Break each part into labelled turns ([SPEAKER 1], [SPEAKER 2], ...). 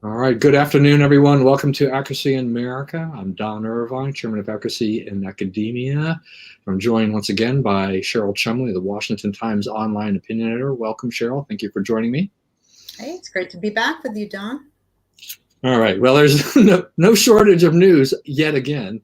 [SPEAKER 1] All right. Good afternoon, everyone. Welcome to Accuracy in America. I'm Don Irvine, Chairman of Accuracy in Academia. I'm joined once again by Cheryl Chumley, the Washington Times online opinion editor. Welcome, Cheryl. Thank you for joining me.
[SPEAKER 2] Hey, it's great to be back with you, Don.
[SPEAKER 1] All right. Well, there's no shortage of news yet again.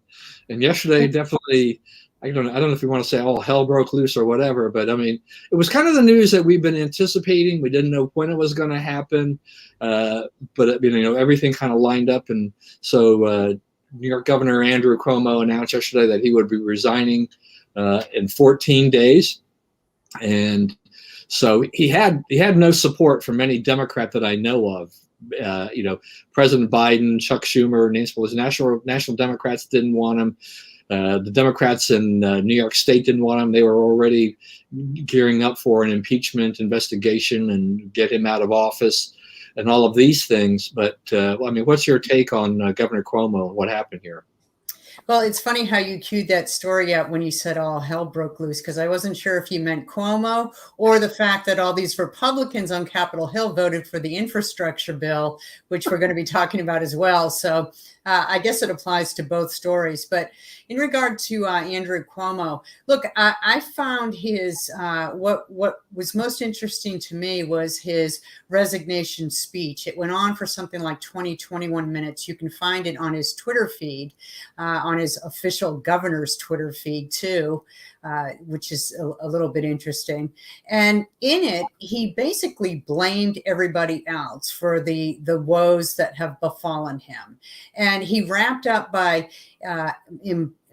[SPEAKER 1] And yesterday, definitely, I don't know if you want to say all hell broke loose or whatever, but I mean, it was kind of the news that we've been anticipating. We didn't know when it was going to happen, but everything kind of lined up. And so New York Governor Andrew Cuomo announced yesterday that he would be resigning in 14 days. And so he had no support from any Democrat that I know of. President Biden, Chuck Schumer, Nancy Pelosi, national Democrats didn't want him. The Democrats in New York State didn't want him. They were already gearing up for an impeachment investigation and get him out of office and all of these things. But what's your take on Governor Cuomo and what happened here?
[SPEAKER 2] Well, it's funny how you queued that story out when you said all hell broke loose, because I wasn't sure if you meant Cuomo or the fact that all these Republicans on Capitol Hill voted for the infrastructure bill, which we're going to be talking about as well. So I guess it applies to both stories. But in regard to Andrew Cuomo, look, I found his what was most interesting to me was his resignation speech. It went on for something like 21 minutes. You can find it on his Twitter feed, on his official governor's Twitter feed too, which is a little bit interesting. And in it, he basically blamed everybody else for the woes that have befallen him. And he wrapped up by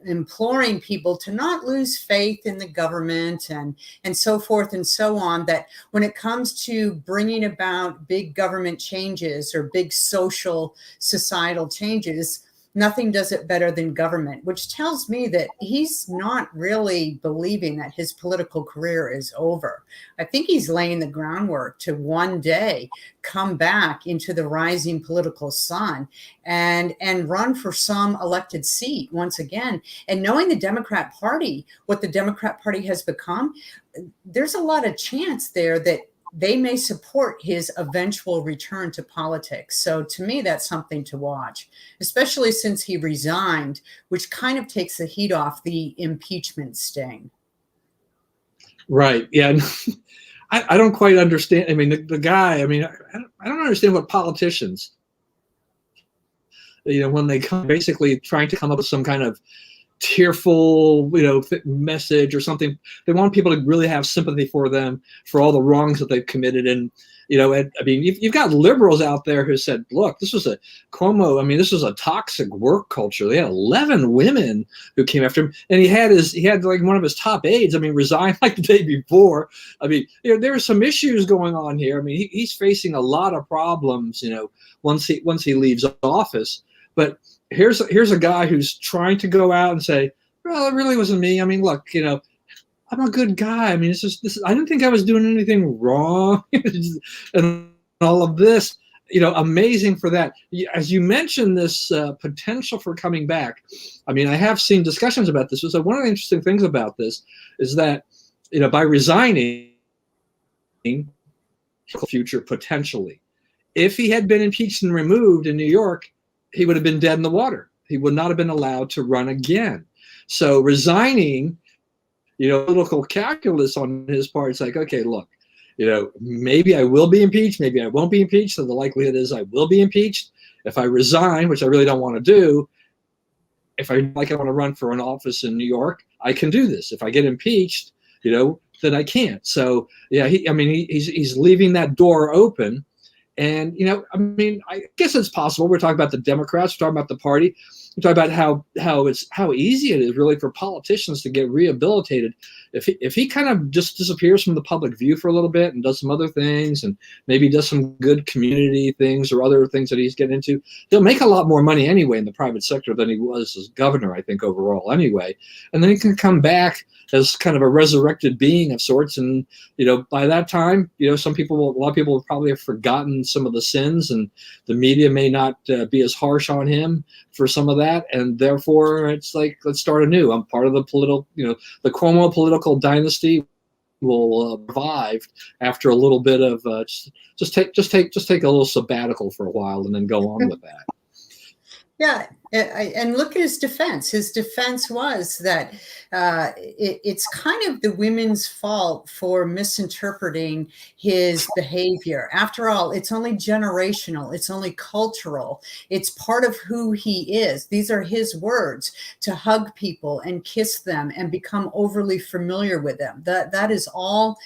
[SPEAKER 2] imploring people to not lose faith in the government and so forth and so on, that when it comes to bringing about big government changes or big social societal changes, nothing does it better than government, which tells me that he's not really believing that his political career is over. I think he's laying the groundwork to one day come back into the rising political sun and run for some elected seat once again. And knowing the Democrat Party, what the Democrat Party has become, there's a lot of chance there that they may support his eventual return to politics. So to me, that's something to watch, especially since he resigned, which kind of takes the heat off the impeachment sting.
[SPEAKER 1] Right. Yeah. I don't quite understand. I mean, the guy, I don't understand what politicians, when they come basically trying to come up with some kind of tearful, message or something. They want people to really have sympathy for them for all the wrongs that they've committed. And, you've got liberals out there who said, look, this was a toxic work culture. They had 11 women who came after him, and he had like one of his top aides, resign like the day before. There are some issues going on here. He's facing a lot of problems, once he leaves office. But here's a guy who's trying to go out and say, well, it really wasn't me. Look, I'm a good guy. I didn't think I was doing anything wrong. And all of this, amazing for that. As you mentioned, this potential for coming back. I have seen discussions about this. So one of the interesting things about this is that, by resigning, future potentially, if he had been impeached and removed in New York, he would have been dead in the water. He would not have been allowed to run again. So resigning, political calculus on his part, it's like, okay, look, maybe I will be impeached, maybe I won't be impeached. So the likelihood is I will be impeached. If I resign, which I really don't want to do, if I want to run for an office in New York, I can do this. If I get impeached, then I can't. So yeah, he's leaving that door open. And, I guess it's possible. We're talking about the Democrats, we're talking about the party. We're talking about how easy it is really for politicians to get rehabilitated. If he kind of just disappears from the public view for a little bit and does some other things and maybe does some good community things or other things that he's getting into, he'll make a lot more money anyway in the private sector than he was as governor, I think, overall anyway. And then he can come back as kind of a resurrected being of sorts. And, by that time, a lot of people will probably have forgotten some of the sins, and the media may not be as harsh on him for some of that. And therefore, it's like, let's start anew. I'm part of the the Cuomo political dynasty. will revive after a little bit of just take a little sabbatical for a while and then go on with that.
[SPEAKER 2] Yeah, and look at his defense. His defense was that it's kind of the women's fault for misinterpreting his behavior. After all, it's only generational. It's only cultural. It's part of who he is. These are his words, to hug people and kiss them and become overly familiar with them. That is all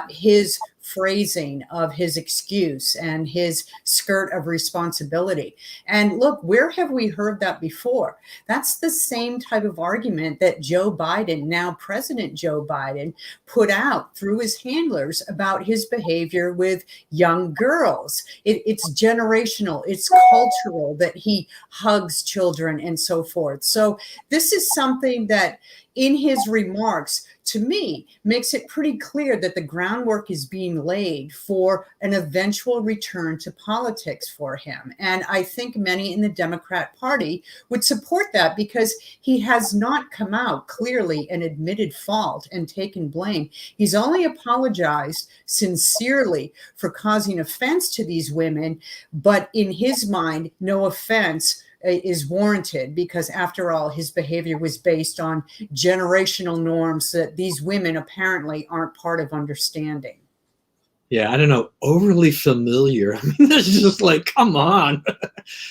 [SPEAKER 2] his phrasing of his excuse and his skirt of responsibility. And look, where have we heard that before? That's the same type of argument that Joe Biden, now President Joe Biden, put out through his handlers about his behavior with young girls. It's generational, it's cultural that he hugs children and so forth. So this is something that in his remarks, to me, makes it pretty clear that the groundwork is being laid for an eventual return to politics for him. And I think many in the Democrat Party would support that, because he has not come out clearly and admitted fault and taken blame. He's only apologized sincerely for causing offense to these women, but in his mind, no offense is warranted, because after all, his behavior was based on generational norms that these women apparently aren't part of understanding.
[SPEAKER 1] Yeah, I don't know, overly familiar. I mean, it's just like, come on.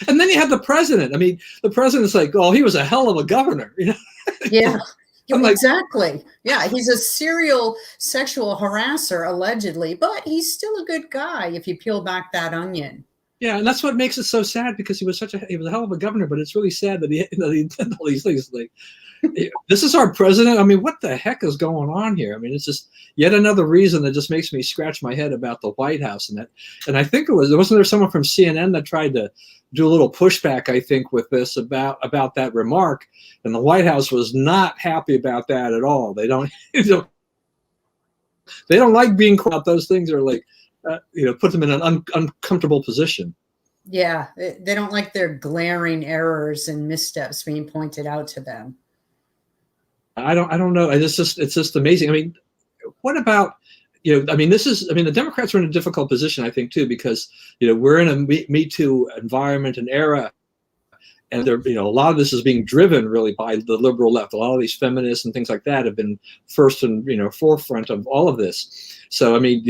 [SPEAKER 1] And then you have the president. I mean, the president's like, oh, he was a hell of a governor, you know?
[SPEAKER 2] Yeah.
[SPEAKER 1] Like,
[SPEAKER 2] exactly. Yeah, he's a serial sexual harasser, allegedly, but he's still a good guy if you peel back that onion.
[SPEAKER 1] Yeah, and that's what makes it so sad, because he was a hell of a governor, but it's really sad that he did all these things. Like, this is our president. I mean, what the heck is going on here? I mean, it's just yet another reason that just makes me scratch my head about the White House and that. And I think wasn't there someone from CNN that tried to do a little pushback, I think, with this about that remark, and the White House was not happy about that at all. They don't like being called out. Those things are like, put them in an uncomfortable position.
[SPEAKER 2] Yeah, they don't like their glaring errors and missteps being pointed out to them.
[SPEAKER 1] I don't know. It's just amazing. I mean, what about, the Democrats are in a difficult position, I think, too, because, we're in a Me Too environment and era. And a lot of this is being driven really by the liberal left. A lot of these feminists and things like that have been first and forefront of all of this. So I mean,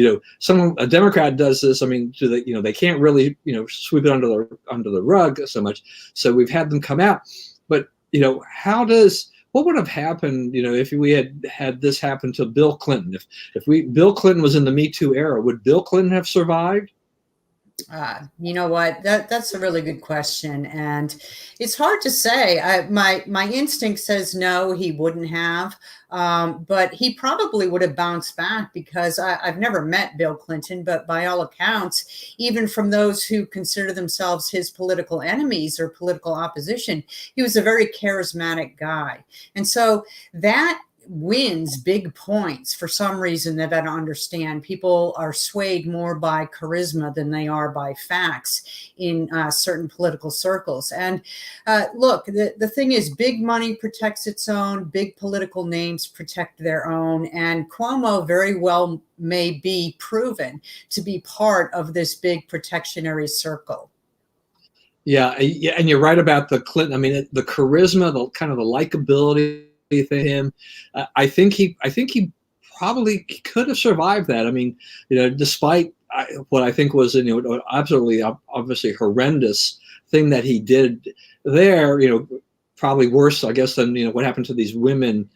[SPEAKER 1] a Democrat does this. I mean, they can't really sweep it under the rug so much. So we've had them come out. But what would have happened if we had this happen to Bill Clinton? If Bill Clinton was in the Me Too era, would Bill Clinton have survived?
[SPEAKER 2] You know what? That's a really good question, and it's hard to say. My instinct says no, he wouldn't have, but he probably would have bounced back, because I've never met Bill Clinton, but by all accounts, even from those who consider themselves his political enemies or political opposition, he was a very charismatic guy, and so that wins big points for some reason that I don't understand. People are swayed more by charisma than they are by facts in certain political circles. And look, the thing is, big money protects its own, big political names protect their own, and Cuomo very well may be proven to be part of this big protectionary circle.
[SPEAKER 1] Yeah, and you're right about the Clinton. I mean, the charisma, the kind of the likability to him, I think he probably could have survived that. I mean, despite what I think was absolutely obviously horrendous thing that he did there, probably worse, I guess, than what happened to these women,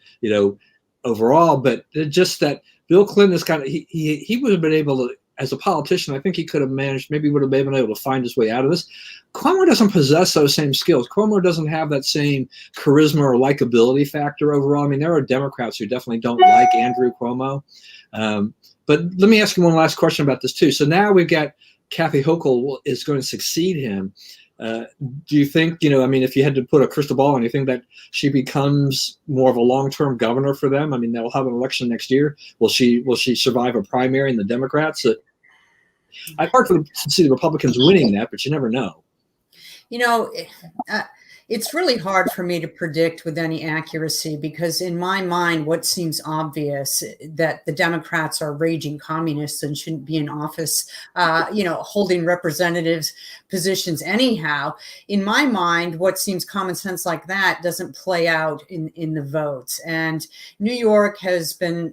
[SPEAKER 1] overall. But just that Bill Clinton is kind of he would have been able to, as a politician, I think he could have managed, maybe would have been able to find his way out of this. Cuomo doesn't possess those same skills. Cuomo doesn't have that same charisma or likability factor overall. I mean, there are Democrats who definitely don't like Andrew Cuomo. But let me ask you one last question about this too. So now we've got Kathy Hochul is going to succeed him. Do you think, if you had to put a crystal ball on, you think that she becomes more of a long-term governor for them? I mean, they'll have an election next year. Will she survive a primary in the Democrats? I'd hard to see the Republicans winning that, but you never know.
[SPEAKER 2] It's really hard for me to predict with any accuracy because in my mind, what seems obvious that the Democrats are raging communists and shouldn't be in office, holding representatives positions anyhow. In my mind, what seems common sense like that doesn't play out in the votes. And New York has been,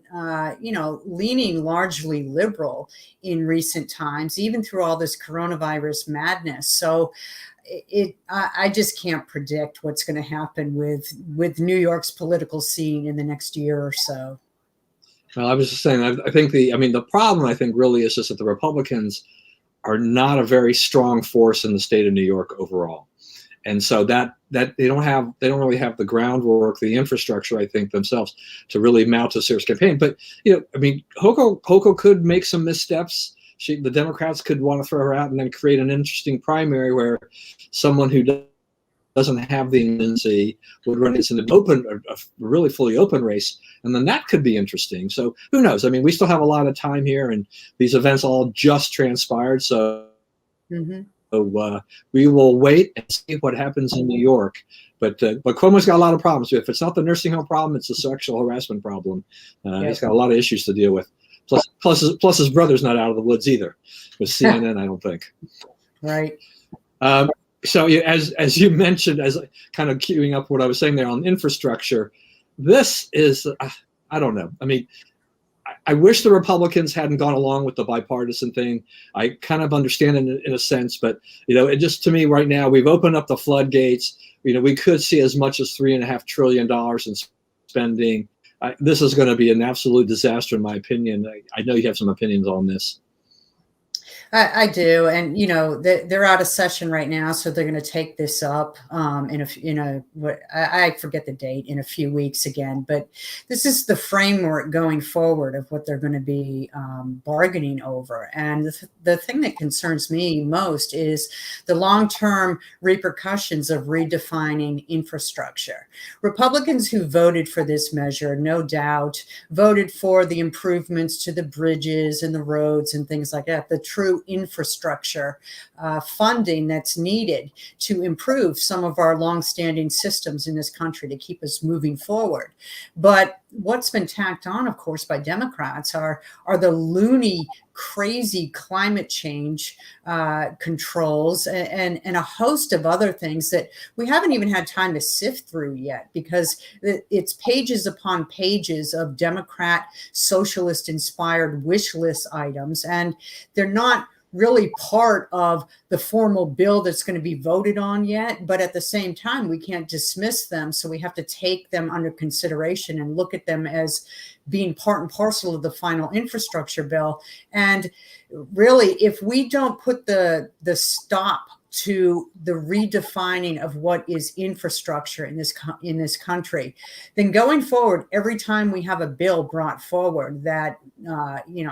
[SPEAKER 2] leaning largely liberal in recent times, even through all this coronavirus madness. So I just can't predict what's going to happen with New York's political scene in the next year or so.
[SPEAKER 1] Well, I was just saying, I think the problem I think really is just that the Republicans are not a very strong force in the state of New York overall. And so that they don't really have the groundwork, the infrastructure, I think, themselves to really mount a serious campaign. But, Hochul could make some missteps. The Democrats could want to throw her out and then create an interesting primary where someone who doesn't have the incumbency would run as an a really fully open race, and then that could be interesting. So who knows? I mean, we still have a lot of time here, and these events all just transpired. So, we will wait and see what happens in New York. But Cuomo's got a lot of problems. If it's not the nursing home problem, it's a sexual harassment problem. He's got a lot of issues to deal with. Plus his brother's not out of the woods either with CNN, I don't think.
[SPEAKER 2] Right.
[SPEAKER 1] So as you mentioned, as kind of queuing up what I was saying there on infrastructure, this is, I don't know. I mean, I wish the Republicans hadn't gone along with the bipartisan thing. I kind of understand it in a sense, but, it just, to me right now, we've opened up the floodgates. We could see as much as $3.5 trillion in spending. This is going to be an absolute disaster, in my opinion. I know you have some opinions on this.
[SPEAKER 2] I do, and they're out of session right now, so they're going to take this up I forget the date, in a few weeks again. But this is the framework going forward of what they're going to be bargaining over. And the thing that concerns me most is the long-term repercussions of redefining infrastructure. Republicans who voted for this measure, no doubt, voted for the improvements to the bridges and the roads and things like that, the true infrastructure funding that's needed to improve some of our longstanding systems in this country to keep us moving forward. But what's been tacked on, of course, by Democrats are the loony, crazy climate change controls and a host of other things that we haven't even had time to sift through yet, because it's pages upon pages of Democrat socialist-inspired wish list items, and they're not really part of the formal bill that's going to be voted on yet. But at the same time, we can't dismiss them. So we have to take them under consideration and look at them as being part and parcel of the final infrastructure bill. And really, if we don't put the stop to the redefining of what is infrastructure in this country, then going forward, every time we have a bill brought forward that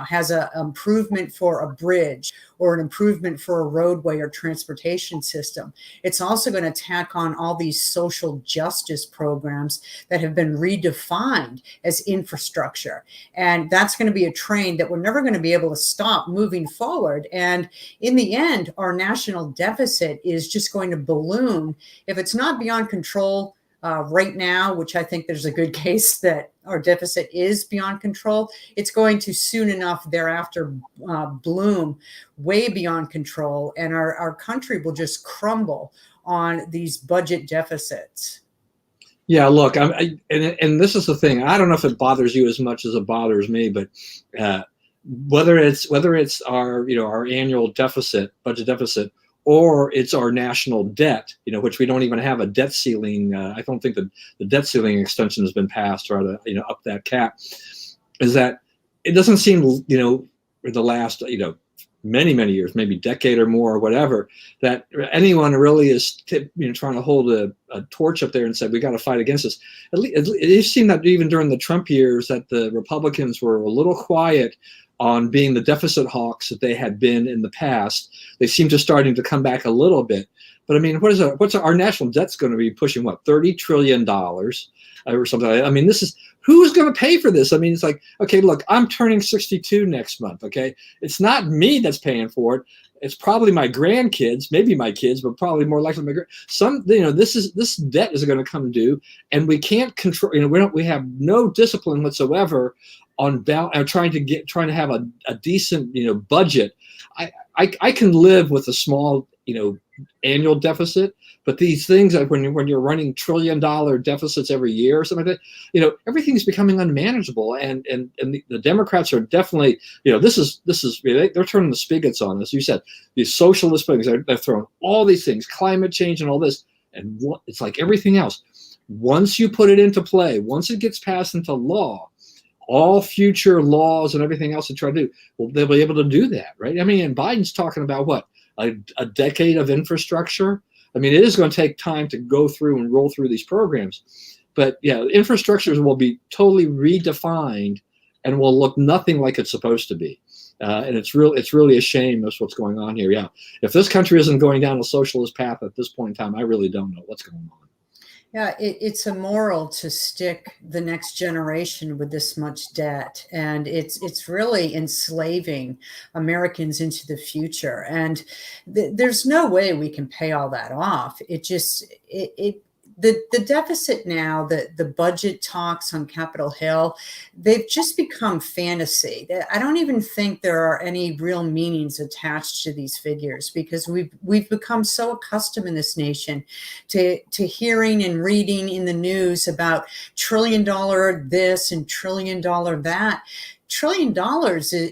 [SPEAKER 2] has an improvement for a bridge or an improvement for a roadway or transportation system, it's also going to tack on all these social justice programs that have been redefined as infrastructure. And that's going to be a train that we're never going to be able to stop moving forward. And in the end, our national deficit is just going to balloon if it's not beyond control right now, which I think there's a good case that our deficit is beyond control. It's going to soon enough thereafter bloom way beyond control, and our country will just crumble on these budget deficits.
[SPEAKER 1] Yeah, look, and this is the thing. I don't know if it bothers you as much as it bothers me, but whether it's our annual budget deficit, or it's our national debt, which we don't even have a debt ceiling. I don't think the debt ceiling extension has been passed, or to up that cap. Is that it doesn't seem the last many years, maybe decade or more or whatever, that anyone really is trying to hold a torch up there and say we got to fight against this. It seemed that even during the Trump years that the Republicans were a little quiet on being the deficit hawks that they had been in the past. They seem to starting to come back a little bit. But I mean, what's our national debt's going to be pushing $30 trillion or something? I mean, who's going to pay for this? I mean, it's like, okay, look, I'm turning 62 next month. Okay, it's not me that's paying for it. it's probably my grandkids, maybe my kids, but probably more likely this debt is going to come due, and we can't control. We have no discipline whatsoever on trying to have a decent budget. I can live with a small annual deficit, but these things like when you're running $1 trillion deficits every year or something like that, everything's becoming unmanageable, and the Democrats are definitely they're turning the spigots on, as you said, these socialist things. They're throwing all these things, climate change and all this, and it's like everything else. Once you put it into play, once it gets passed into law, all future laws and everything else to try to do, well, they'll be able to do that, right? I mean, and Biden's talking about what, a decade of infrastructure. I mean, it is going to take time to go through and roll through these programs, but yeah, infrastructures will be totally redefined and will look nothing like it's supposed to be. And it's really a shame that's what's going on here. Yeah, if this country isn't going down a socialist path at this point in time, I really don't know what's going on.
[SPEAKER 2] Yeah, it's immoral to stick the next generation with this much debt, and it's really enslaving Americans into the future. And there's no way we can pay all that off. The deficit now, the budget talks on Capitol Hill, they've just become fantasy. I don't even think there are any real meanings attached to these figures, because we've become so accustomed in this nation to hearing and reading in the news about $1 trillion this and $1 trillion that. $1 trillion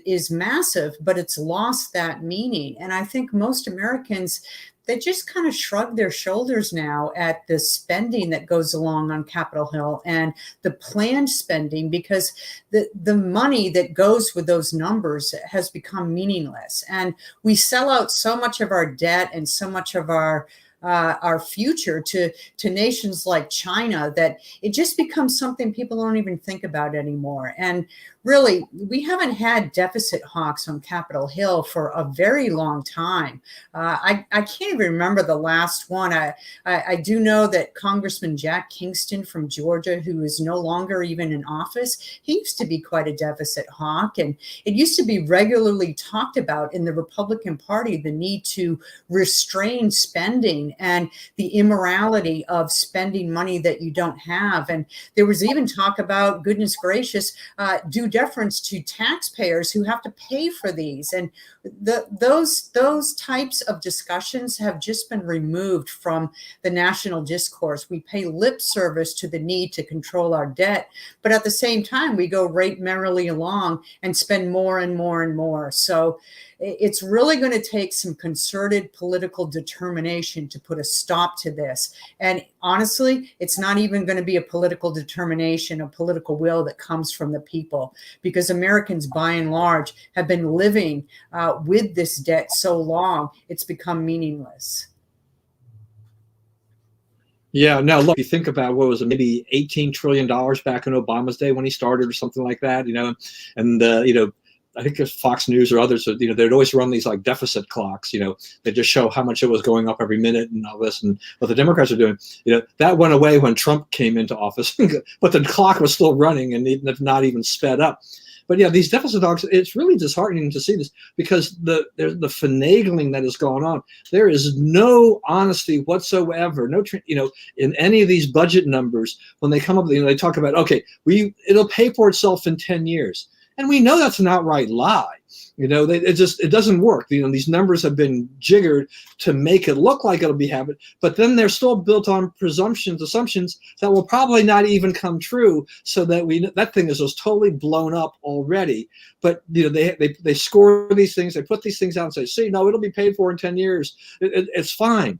[SPEAKER 2] is massive, but it's lost that meaning. And I think most Americans, they just kind of shrug their shoulders now at the spending that goes along on Capitol Hill and the planned spending, because the money that goes with those numbers has become meaningless. And we sell out so much of our debt and so much of our future to nations like China that it just becomes something people don't even think about anymore. And really, we haven't had deficit hawks on Capitol Hill for a very long time. I can't even remember the last one. I do know that Congressman Jack Kingston from Georgia, who is no longer even in office, he used to be quite a deficit hawk. And it used to be regularly talked about in the Republican Party, the need to restrain spending and the immorality of spending money that you don't have. And there was even talk about, goodness gracious, due deference to taxpayers who have to pay for these. And those types of discussions have just been removed from the national discourse. We pay lip service to the need to control our debt, but at the same time, we go right merrily along and spend more and more and more. So it's really going to take some concerted political determination to put a stop to this. And honestly, it's not even going to be a political determination, a political will that comes from the people, because Americans, by and large, have been living with this debt so long, it's become meaningless.
[SPEAKER 1] Yeah, now look, you think about what was it, maybe $18 trillion back in Obama's day when he started or something like that, and I think there's Fox News or others, they'd always run these like deficit clocks, they just show how much it was going up every minute and all this. And what the Democrats are doing, that went away when Trump came into office, but the clock was still running and if not even sped up. But yeah, these deficit talks, it's really disheartening to see this, because the finagling that is going on. There is no honesty whatsoever, in any of these budget numbers. When they come up, they talk about, okay, it'll pay for itself in 10 years. And we know that's an outright lie. It doesn't work. These numbers have been jiggered to make it look like it'll be happening, but then they're still built on assumptions that will probably not even come true. So that that thing is just totally blown up already. But they score these things, they put these things out and say, see, no, it'll be paid for in 10 years. It's fine.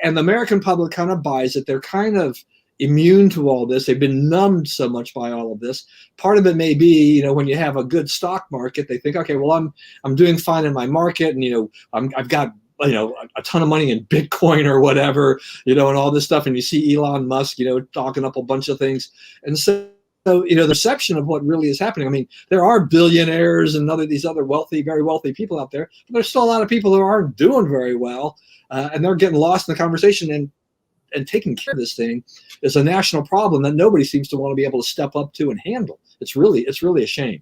[SPEAKER 1] And the American public kind of buys it. They're kind of immune to all this. They've been numbed so much by all of this. Part of it may be, when you have a good stock market, they think, okay, well, I'm doing fine in my market, and I've got a ton of money in Bitcoin or whatever, and all this stuff. And you see Elon Musk, talking up a bunch of things, and so the perception of what really is happening. I mean, there are billionaires and these other very wealthy people out there, but there's still a lot of people who aren't doing very well, and they're getting lost in the conversation. And taking care of this thing is a national problem that nobody seems to want to be able to step up to and handle. It's really a shame.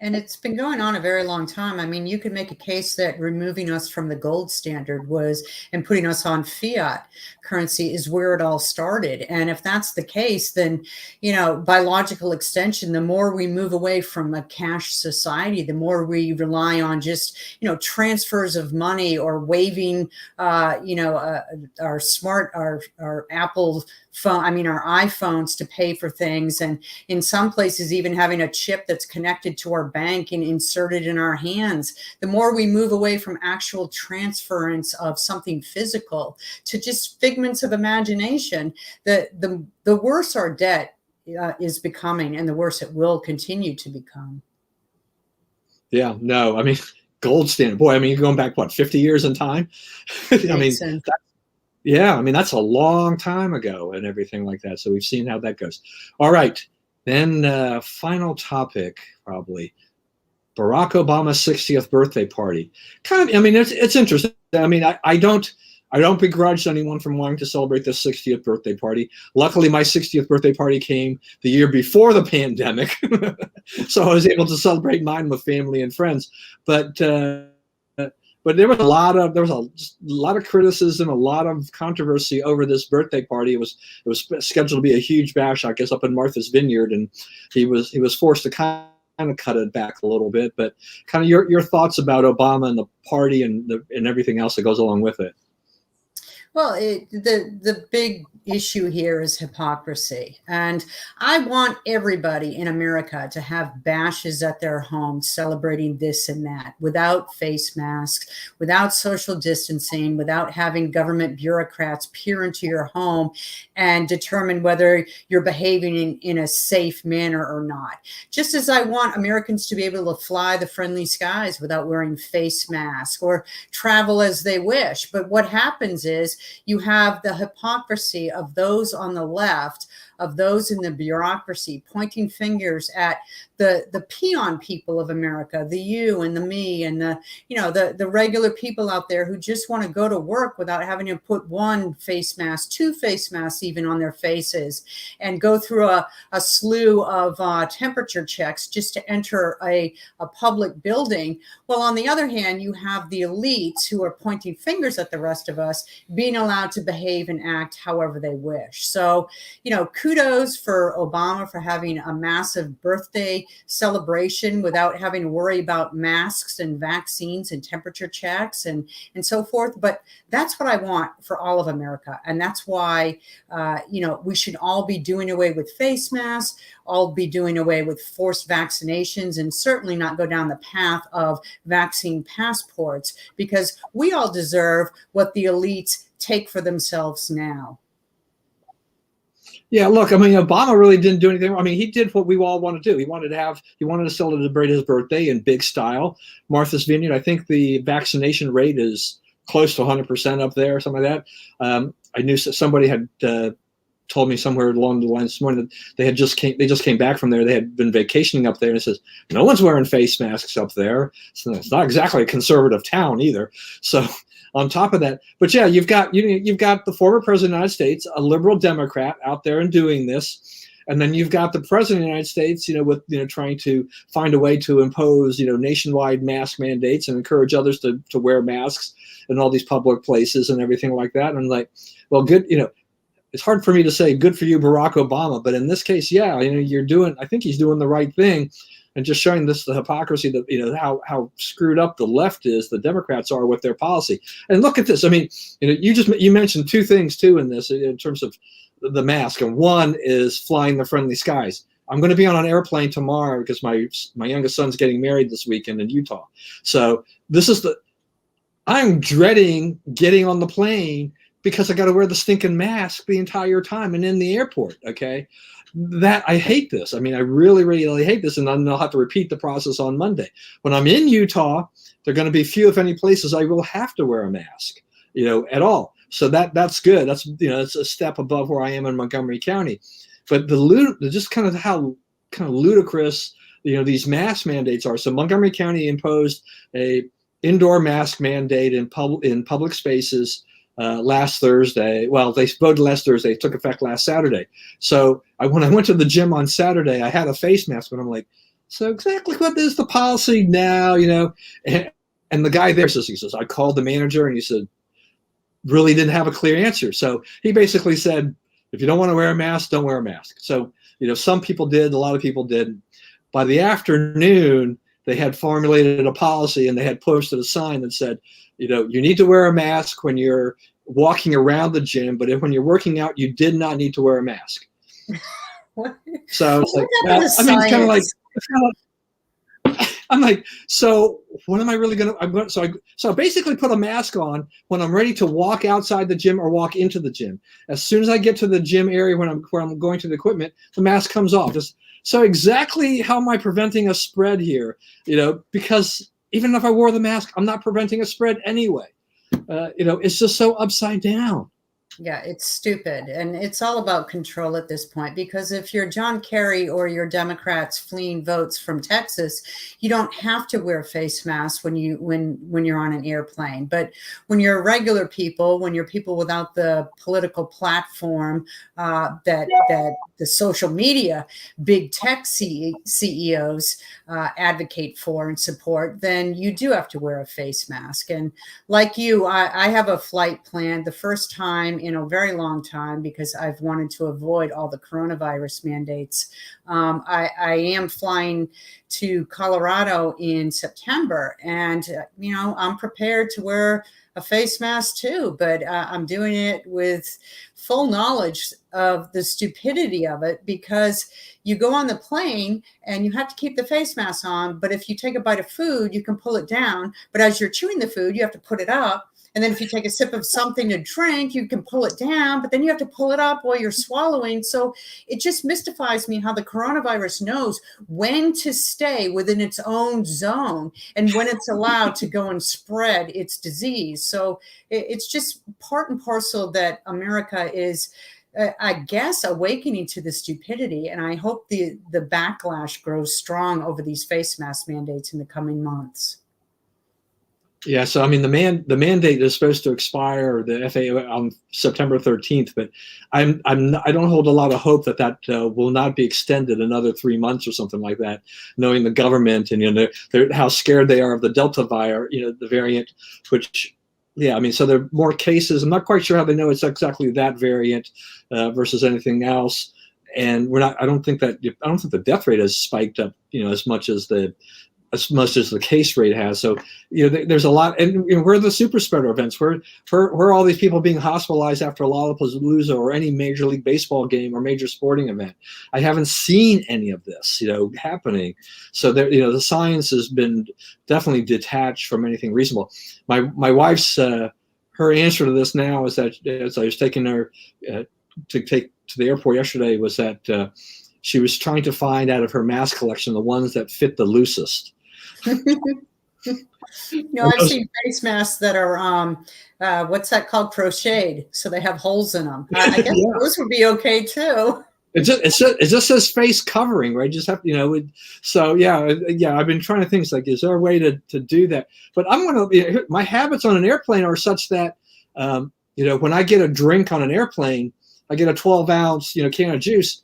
[SPEAKER 2] And it's been going on a very long time. I mean, you could make a case that removing us from the gold standard was and putting us on fiat currency is where it all started. And if that's the case, then, by logical extension, the more we move away from a cash society, the more we rely on just, transfers of money or waiving, our Apple phone, our iPhones to pay for things. And in some places, even having a chip that's connected to our bank and inserted in our hands. The more we move away from actual transference of something physical to just figments of imagination, the worse our debt is becoming, and the worse it will continue to become.
[SPEAKER 1] Yeah, no, I mean, gold standard. Boy, I mean, you're going back, what, 50 years in time? I mean, that's a long time ago and everything like that. So we've seen how that goes. All right. Then final topic, probably Barack Obama's 60th birthday party. Kind of, I mean, it's interesting. I mean, I don't begrudge anyone from wanting to celebrate the 60th birthday party. Luckily, my 60th birthday party came the year before the pandemic, so I was able to celebrate mine with family and friends. But there was a lot of criticism, a lot of controversy over this birthday party. It was scheduled to be a huge bash, I guess, up in Martha's Vineyard, and he was forced to kind of cut it back a little bit. But kind of your thoughts about Obama and the party and everything else that goes along with it.
[SPEAKER 2] Well, the big issue here is hypocrisy. And I want everybody in America to have bashes at their home celebrating this and that without face masks, without social distancing, without having government bureaucrats peer into your home and determine whether you're behaving in a safe manner or not. Just as I want Americans to be able to fly the friendly skies without wearing face masks or travel as they wish. But what happens is you have the hypocrisy of those on the left, of those in the bureaucracy, pointing fingers at the peon people of America, the you and the me and the regular people out there who just want to go to work without having to put one face mask, two face masks even on their faces, and go through a slew of temperature checks just to enter a public building. Well, on the other hand, you have the elites who are pointing fingers at the rest of us, being allowed to behave and act however they wish. So, kudos for Obama for having a massive birthday celebration without having to worry about masks and vaccines and temperature checks and so forth. But that's what I want for all of America. And that's why, we should all be doing away with face masks, all be doing away with forced vaccinations, and certainly not go down the path of vaccine passports, because we all deserve what the elites take for themselves now.
[SPEAKER 1] Yeah, look, I mean, Obama really didn't do anything. I mean, he did what we all want to do. He wanted to celebrate his birthday in big style. Martha's Vineyard, I think the vaccination rate is close to 100% up there, something like that. I knew somebody had told me somewhere along the line this morning that they just came back from there. They had been vacationing up there, and it says no one's wearing face masks up there. So it's not exactly a conservative town either. So on top of that, but yeah, you've got the former president of the United States, a liberal Democrat, out there and doing this, and then you've got the president of the United States, with trying to find a way to impose nationwide mask mandates and encourage others to wear masks in all these public places and everything like that. And like, well, good, it's hard for me to say good for you, Barack Obama, but in this case, yeah, I think he's doing the right thing. And just showing the hypocrisy that, how screwed up the left is, the Democrats are with their policy. And look at this. I mean, you mentioned two things too in this in terms of the mask. And one is flying the friendly skies. I'm going to be on an airplane tomorrow because my youngest son's getting married this weekend in Utah. So I'm dreading getting on the plane because I got to wear the stinking mask the entire time and in the airport. Okay. That I hate this. I mean, I really, really hate this, and I'll have to repeat the process on Monday. When I'm in Utah, there are going to be few, if any, places I will have to wear a mask, at all. So that's good. That's it's a step above where I am in Montgomery County. But just kind of how kind of ludicrous these mask mandates are. So Montgomery County imposed a indoor mask mandate in public spaces last Thursday. Well, they voted last Thursday. It took effect last Saturday. So when I went to the gym on Saturday, I had a face mask, but I'm like, So exactly what is the policy now, and the guy there says, I called the manager and he said, really didn't have a clear answer. So he basically said, if you don't want to wear a mask, don't wear a mask. So, some people did, a lot of people did. By the afternoon, they had formulated a policy and they had posted a sign that said, you need to wear a mask when you're walking around the gym, but when you're working out, you did not need to wear a mask.
[SPEAKER 2] What?
[SPEAKER 1] So it's like,
[SPEAKER 2] It's
[SPEAKER 1] I'm like, so what am I really going to, so I basically put a mask on when I'm ready to walk outside the gym or walk into the gym. As soon as I get to the gym area where I'm going to the equipment, the mask comes off. So exactly how am I preventing a spread here? Because even if I wore the mask, I'm not preventing a spread anyway. It's just so upside down.
[SPEAKER 2] Yeah, it's stupid. And it's all about control at this point, because if you're John Kerry or you're Democrats fleeing votes from Texas, you don't have to wear face masks when you're on an airplane. But when you're regular people, when you're people without the political platform that the social media big tech CEOs advocate for and support, then you do have to wear a face mask. And like you, I have a flight planned the first time in a very long time, because I've wanted to avoid all the coronavirus mandates. I am flying to Colorado in September, and I'm prepared to wear a face mask too, but I'm doing it with full knowledge of the stupidity of it, because you go on the plane and you have to keep the face mask on, but if you take a bite of food, you can pull it down, but as you're chewing the food, you have to put it up. And then if you take a sip of something to drink, you can pull it down, but then you have to pull it up while you're swallowing. So it just mystifies me how the coronavirus knows when to stay within its own zone and when it's allowed to go and spread its disease. So it's just part and parcel that America is, I guess, awakening to the stupidity. And I hope the backlash grows strong over these face mask mandates in the coming months.
[SPEAKER 1] Yeah, so I mean, the mandate is supposed to expire, the FAA, on September 13th, but I don't hold a lot of hope that will not be extended another 3 months or something like that, knowing the government and they're how scared they are of the Delta the variant, which. Yeah, I mean, so there are more cases. I'm not quite sure how they know it's exactly that variant versus anything else, and I don't think the death rate has spiked up, as much as the case rate has. So, there's a lot, and where are the super spreader events? Where are all these people being hospitalized after a Lollapalooza or any Major League Baseball game or major sporting event? I haven't seen any of this, happening. So there, the science has been definitely detached from anything reasonable. My wife's her answer to this now is that, as I was taking her to the airport yesterday, was that she was trying to find out of her mask collection the ones that fit the loosest.
[SPEAKER 2] I've seen face masks that are what's that called, crocheted, so they have holes in them. I guess those would be okay too.
[SPEAKER 1] It just says face covering, right? Just have so I've been trying to think, like, is there a way to do that? But my habits on an airplane are such that when I get a drink on an airplane, I get a 12-ounce can of juice.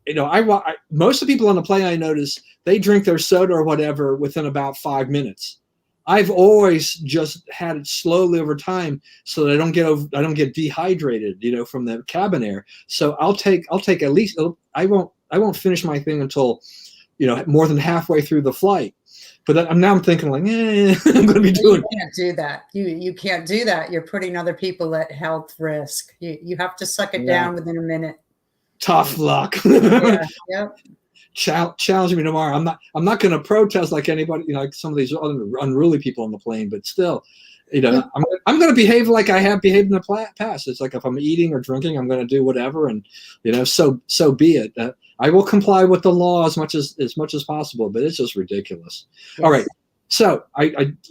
[SPEAKER 1] Most of the people on the plane, I notice, they drink their soda or whatever within about 5 minutes. I've always just had it slowly over time so that I don't get dehydrated, from the cabin air. So I'll take at least, I won't finish my thing until, more than halfway through the flight. But I'm thinking, like, I'm going to be doing.
[SPEAKER 2] You can't do that. You can't do that. You're putting other people at health risk. You have to suck it down within a minute.
[SPEAKER 1] Tough luck.
[SPEAKER 2] Yep.
[SPEAKER 1] Challenge me tomorrow. I'm not going to protest like anybody, like some of these other unruly people on the plane, but still, I'm going to behave like I have behaved in the past. It's like if I'm eating or drinking, I'm going to do whatever, and so be it. I will comply with the law as much as possible, but it's just ridiculous. Yes. All right. So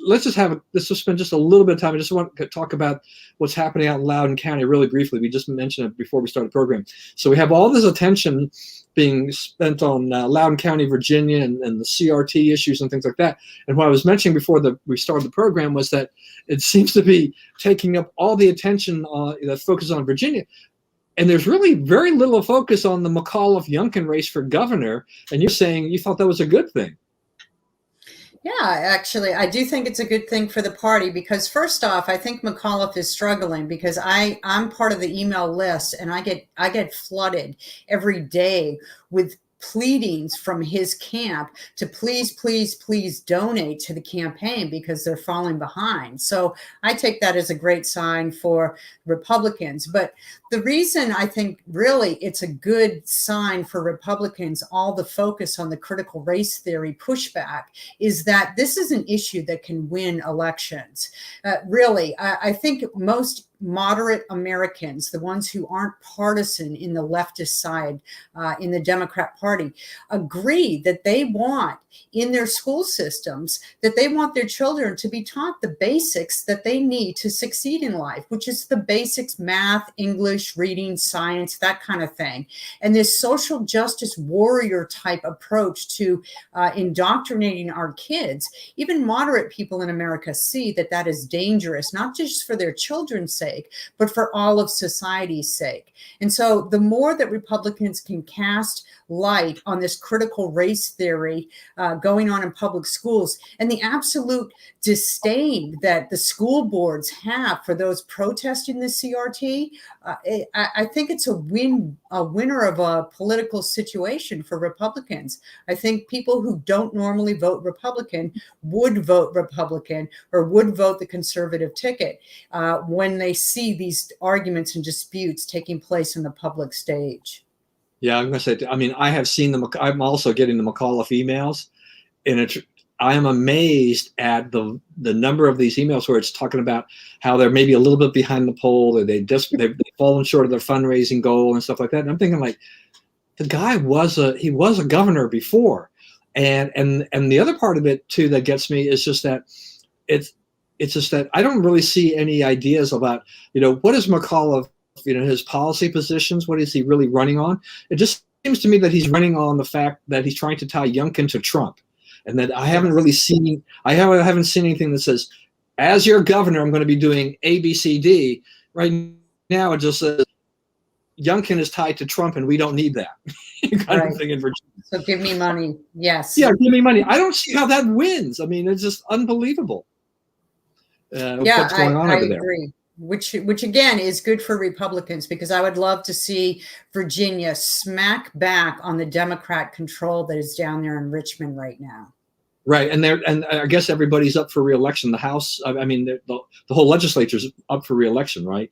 [SPEAKER 1] let's just spend just a little bit of time. I just want to talk about what's happening out in Loudoun County really briefly. We just mentioned it before we started the program. So we have all this attention being spent on Loudoun County, Virginia, and the CRT issues and things like that. And what I was mentioning before we started the program was that it seems to be taking up all the attention that focuses on Virginia. And there's really very little focus on the McAuliffe-Youngkin race for governor. And you're saying you thought that was a good thing.
[SPEAKER 2] Yeah, actually, I do think it's a good thing for the party because first off, I think McAuliffe is struggling because I'm part of the email list and I get flooded every day with pleadings from his camp to please, please, please donate to the campaign because they're falling behind. So I take that as a great sign for Republicans. But the reason I think really it's a good sign for Republicans, all the focus on the critical race theory pushback, is that this is an issue that can win elections. Really, I think most moderate Americans, the ones who aren't partisan in the leftist side, in the Democrat Party, agree that they want in their school systems, that they want their children to be taught the basics that they need to succeed in life, which is the basics, math, English, reading, science, that kind of thing. And this social justice warrior type approach to indoctrinating our kids, even moderate people in America see that that is dangerous, not just for their children's sake, but for all of society's sake. And so the more that Republicans can cast light on this critical race theory going on in public schools and the absolute disdain that the school boards have for those protesting the CRT, I think it's a winner of a political situation for Republicans. I think people who don't normally vote Republican would vote Republican or would vote the conservative ticket when they see these arguments and disputes taking place in the public stage.
[SPEAKER 1] Yeah, I'm going to say, I mean, I have seen them. I'm also getting the McAuliffe emails, and I am amazed at the number of these emails where it's talking about how they're maybe a little bit behind the poll, or they've fallen short of their fundraising goal and stuff like that. And I'm thinking, like, the guy was a governor before, and the other part of it too that gets me is just that it's just that I don't really see any ideas about, what is McAuliffe, his policy positions, what is he really running on? It just seems to me that he's running on the fact that he's trying to tie Youngkin to Trump, and that I haven't seen anything that says, as your governor, I'm going to be doing A, B, C, D. Right now, it just says Youngkin is tied to Trump, and we don't need that kind of thing in Virginia.
[SPEAKER 2] So give me money. Yes.
[SPEAKER 1] Yeah, give me money. I don't see how that wins. I mean, it's just unbelievable. What's going on over there.
[SPEAKER 2] Agree. Which again is good for Republicans, because I would love to see Virginia smack back on the Democrat control that is down there in Richmond right now.
[SPEAKER 1] Right, and I guess everybody's up for re-election. The House, I mean, the whole legislature is up for re-election, right?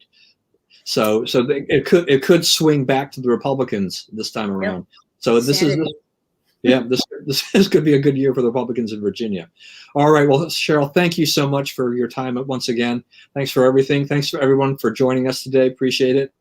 [SPEAKER 1] So it could swing back to the Republicans this time around. Yep. So this could be a good year for the Republicans in Virginia. All right. Well, Cheryl, thank you so much for your time once again. Thanks for everything. Thanks for everyone for joining us today. Appreciate it.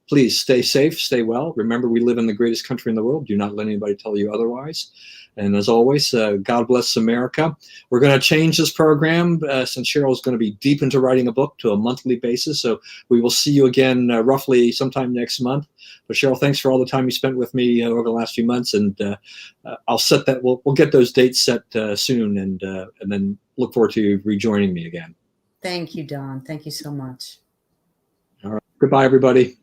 [SPEAKER 1] Please stay safe, stay well. Remember, we live in the greatest country in the world. Do not let anybody tell you otherwise. And as always, God bless America. We're going to change this program since Cheryl is going to be deep into writing a book to a monthly basis. So we will see you again roughly sometime next month. But Cheryl, thanks for all the time you spent with me over the last few months. And I'll set that. We'll get those dates set soon, and then look forward to you rejoining me again.
[SPEAKER 2] Thank you, Don. Thank you so much.
[SPEAKER 1] All right. Goodbye, everybody.